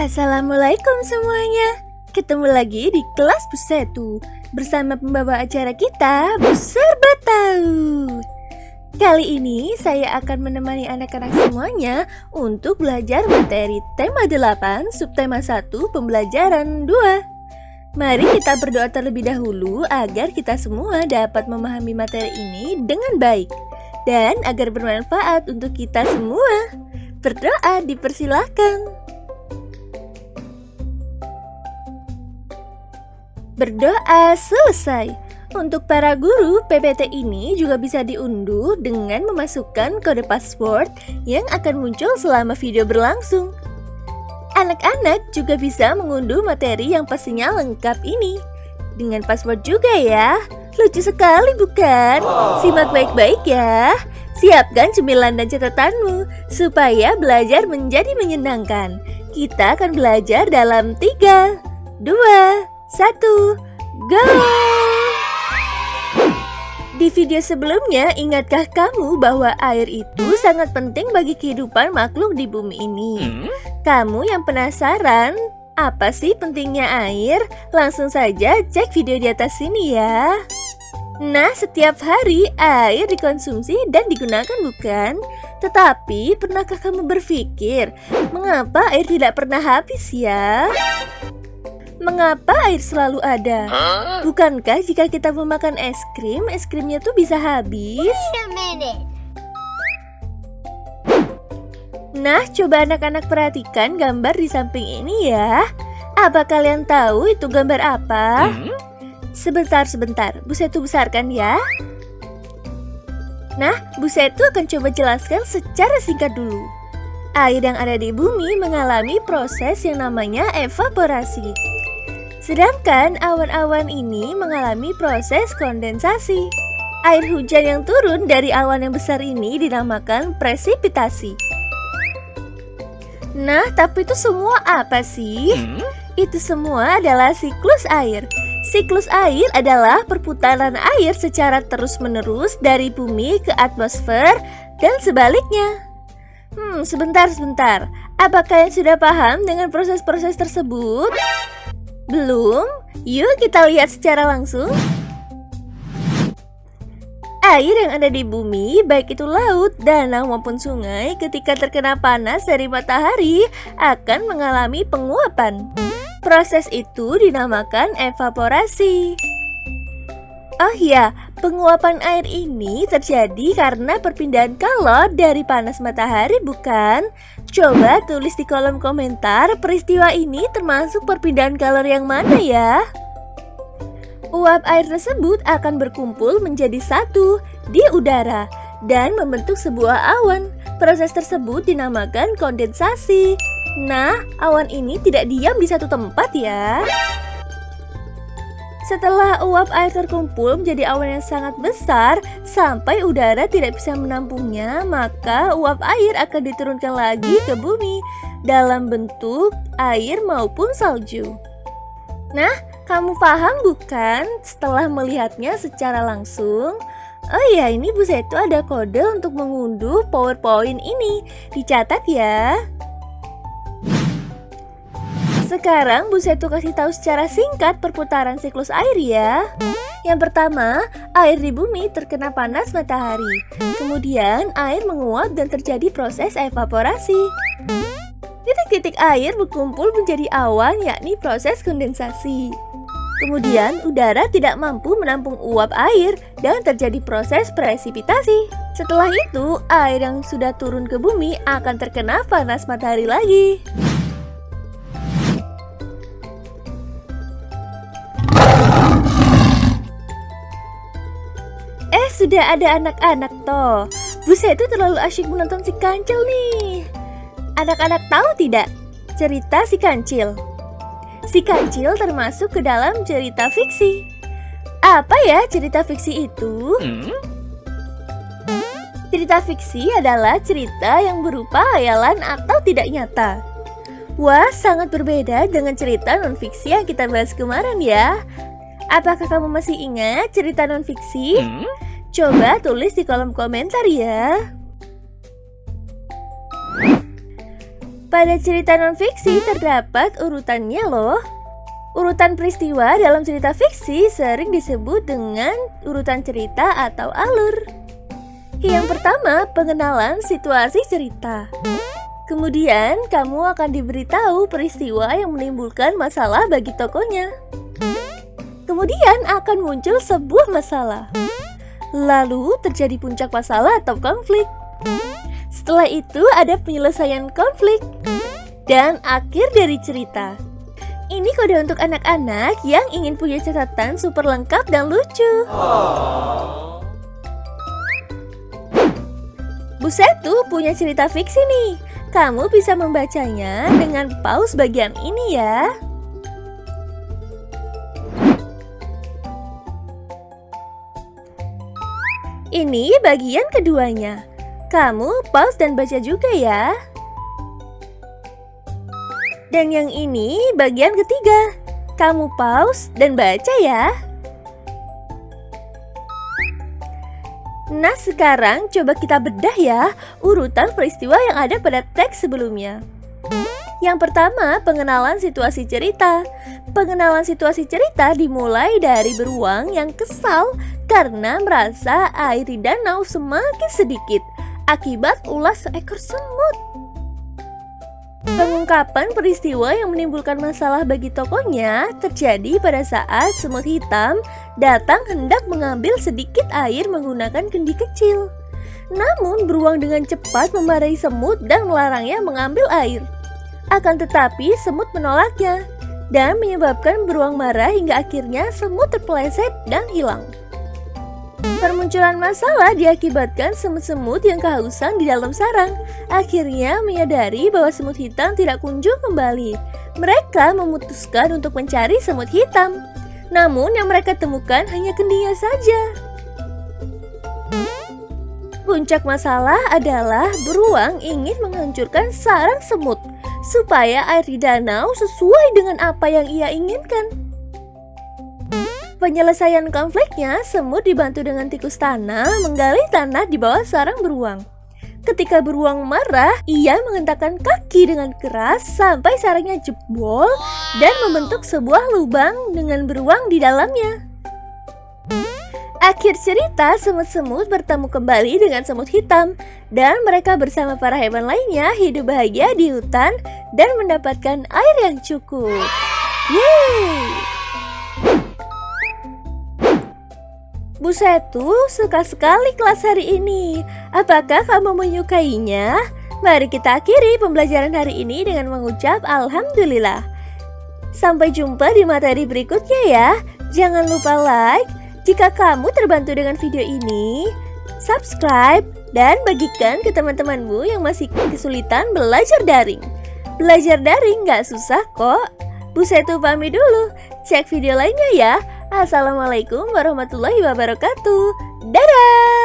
Assalamualaikum semuanya. Ketemu lagi di kelas Busetu bersama pembawa acara kita, Bu Serba Tahu. Kali ini saya akan menemani anak-anak semuanya untuk belajar materi tema 8, subtema 1, pembelajaran 2. Mari kita berdoa terlebih dahulu agar kita semua dapat memahami materi ini dengan baik dan agar bermanfaat untuk kita semua. Berdoa dipersilahkan. Berdoa selesai. Untuk para guru, PPT ini juga bisa diunduh dengan memasukkan kode password yang akan muncul selama video berlangsung. Anak-anak juga bisa mengunduh materi yang pastinya lengkap ini dengan password juga ya. Lucu sekali bukan? Simak baik-baik ya. Siapkan cemilan dan catatanmu supaya belajar menjadi menyenangkan. Kita akan belajar dalam 3, 2, 1, go! Di video sebelumnya, ingatkah kamu bahwa air itu sangat penting bagi kehidupan makhluk di bumi ini? Kamu yang penasaran, apa sih pentingnya air? Langsung saja cek video di atas sini ya. Nah, setiap hari air dikonsumsi dan digunakan bukan? Tetapi, pernahkah kamu berpikir, mengapa air tidak pernah habis ya? Mengapa air selalu ada? Bukankah jika kita memakan es krimnya tuh bisa habis? Nah, coba anak-anak perhatikan gambar di samping ini ya. Apa kalian tahu itu gambar apa? Sebentar, Busetu besarkan ya. Nah, Busetu akan coba jelaskan secara singkat dulu. Air yang ada di bumi mengalami proses yang namanya evaporasi. Sedangkan awan-awan ini mengalami proses kondensasi. Air hujan yang turun dari awan yang besar ini dinamakan presipitasi. Nah, tapi itu semua apa sih? Itu semua adalah siklus air. Siklus air adalah perputaran air secara terus-menerus dari bumi ke atmosfer dan sebaliknya. Sebentar. Apakah kalian sudah paham dengan proses-proses tersebut? Belum? Yuk kita lihat secara langsung. Air yang ada di bumi, baik itu laut, danau maupun sungai, ketika terkena panas dari matahari akan mengalami penguapan. Proses itu dinamakan evaporasi. Oh ya, penguapan air ini terjadi karena perpindahan kalor dari panas matahari bukan? Coba tulis di kolom komentar peristiwa ini termasuk perpindahan kalor yang mana ya? Uap air tersebut akan berkumpul menjadi satu di udara dan membentuk sebuah awan. Proses tersebut dinamakan kondensasi. Nah, awan ini tidak diam di satu tempat ya. Setelah uap air terkumpul menjadi awan yang sangat besar sampai udara tidak bisa menampungnya, maka uap air akan diturunkan lagi ke bumi dalam bentuk air maupun salju. Nah, kamu paham bukan setelah melihatnya secara langsung? Oh iya, ini Busetu ada kode untuk mengunduh PowerPoint ini. Dicatat ya. Sekarang Busetu kasih tahu secara singkat perputaran siklus air ya. Yang pertama, air di bumi terkena panas matahari. Kemudian air menguap dan terjadi proses evaporasi. Titik-titik air berkumpul menjadi awan, yakni proses kondensasi. Kemudian udara tidak mampu menampung uap air dan terjadi proses presipitasi. Setelah itu, air yang sudah turun ke bumi akan terkena panas matahari lagi. Sudah ada anak-anak toh. Busetu terlalu asyik menonton si Kancil nih. Anak-anak tahu tidak cerita si Kancil? Si Kancil termasuk ke dalam cerita fiksi. Apa ya cerita fiksi itu? Cerita fiksi adalah cerita yang berupa hayalan atau tidak nyata. Wah, sangat berbeda dengan cerita non-fiksi yang kita bahas kemarin ya. Apakah kamu masih ingat cerita non-fiksi? Coba tulis di kolom komentar ya. Pada cerita non-fiksi terdapat urutannya loh. Urutan peristiwa dalam cerita fiksi sering disebut dengan urutan cerita atau alur. Yang pertama, pengenalan situasi cerita. Kemudian, kamu akan diberitahu peristiwa yang menimbulkan masalah bagi tokohnya. Kemudian akan muncul sebuah masalah. Lalu terjadi puncak masalah atau konflik. Setelah itu ada penyelesaian konflik. Dan akhir dari cerita. Ini kode untuk anak-anak yang ingin punya catatan super lengkap dan lucu. Busetu punya cerita fiksi nih. Kamu bisa membacanya dengan pause bagian ini ya. Ini bagian keduanya. Kamu pause dan baca juga ya. Dan yang ini bagian ketiga. Kamu pause dan baca ya. Nah, sekarang coba kita bedah ya urutan peristiwa yang ada pada teks sebelumnya. Yang pertama, pengenalan situasi cerita. Pengenalan situasi cerita dimulai dari beruang yang kesal karena merasa air di danau semakin sedikit akibat ulah seekor semut. Pengungkapan peristiwa yang menimbulkan masalah bagi tokohnya terjadi pada saat semut hitam datang hendak mengambil sedikit air menggunakan kendi kecil. Namun beruang dengan cepat memarahi semut dan melarangnya mengambil air. Akan tetapi semut menolaknya dan menyebabkan beruang marah hingga akhirnya semut terpeleset dan hilang. Permunculan masalah diakibatkan semut-semut yang kehausan di dalam sarang. Akhirnya menyadari bahwa semut hitam tidak kunjung kembali. Mereka memutuskan untuk mencari semut hitam. Namun yang mereka temukan hanya kendinya saja. Puncak masalah adalah beruang ingin menghancurkan sarang semut supaya air di danau sesuai dengan apa yang ia inginkan. Penyelesaian konfliknya, semut dibantu dengan tikus tanah menggali tanah di bawah sarang beruang. Ketika beruang marah, ia menghentakkan kaki dengan keras sampai sarangnya jebol dan membentuk sebuah lubang dengan beruang di dalamnya. Akhir cerita, semut-semut bertemu kembali dengan semut hitam dan mereka bersama para hewan lainnya hidup bahagia di hutan dan mendapatkan air yang cukup. Yeay! Busetu suka sekali kelas hari ini. Apakah kamu menyukainya? Mari kita akhiri pembelajaran hari ini dengan mengucap Alhamdulillah. Sampai jumpa di materi berikutnya ya. Jangan lupa like jika kamu terbantu dengan video ini, subscribe, dan bagikan ke teman-temanmu yang masih kesulitan belajar daring. Belajar daring gak susah kok. Busetu pamit dulu. Cek video lainnya ya. Assalamualaikum warahmatullahi wabarakatuh. Dadah!